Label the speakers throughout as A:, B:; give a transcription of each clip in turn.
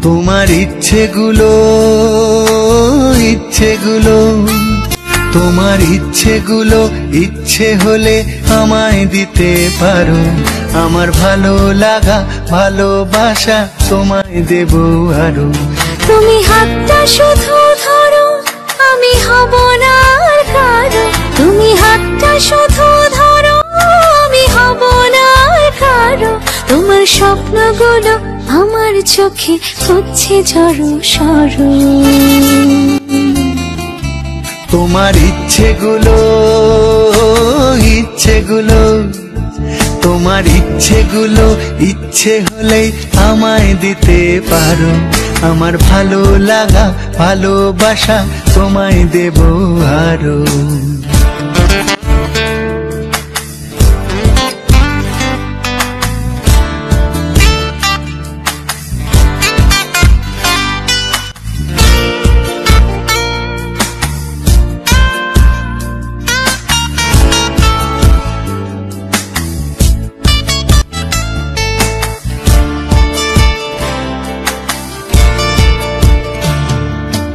A: তোমার ইচ্ছেগুলো ইচ্ছেগুলো তোমার ইচ্ছেগুলো ইচ্ছে হলে আমায় দিতে পারো। আমার ভালো লাগা ভালোবাসা তোমায় দেব আরো।
B: তুমি হাতটা শুধু ধরো, আমি হব না আর কারো। তুমি হাতটা শুধু ধরো, আমি হব না আর কারো। তোমার স্বপ্নগুলো আমার চোখে হচ্ছে জড়ো সরো।
A: তোমার ইচ্ছেগুলো ইচ্ছেগুলো তোমার ইচ্ছেগুলো ইচ্ছে হলে আমায় দিতে পারো। আমার ভালো লাগা ভালোবাসা তোমায় দেব আরো।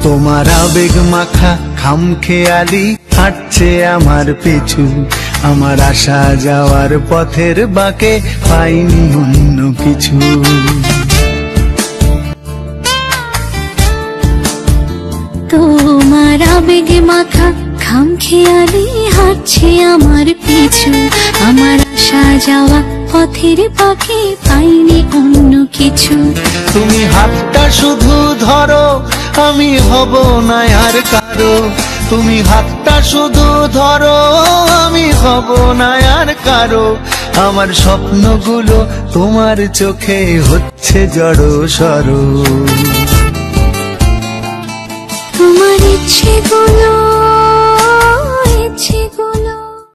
A: তোমার আবেগ মাখা খামখেয়ালি হাঁটছে আমার পিছু। আমার আসা যাওয়ার পথের বাঁকে পাইনি অন্য কিছু।
B: তোমার আবেগে মাখা খামখেয়ালি হাঁটছে আমার পিছু। আমার আসা যাওয়া পথের বাঁকে পাইনি অন্য কিছু।
A: তুমি হাতটা শুধু ধরো, আমি হব না আর কারো। তুমি হাতটা শুধু ধরো, আমি হব না আর কারো। আমার স্বপ্নগুলো তোমার চোখে হচ্ছে জড়ো সরো।
B: তোমার ইচ্ছেগুলো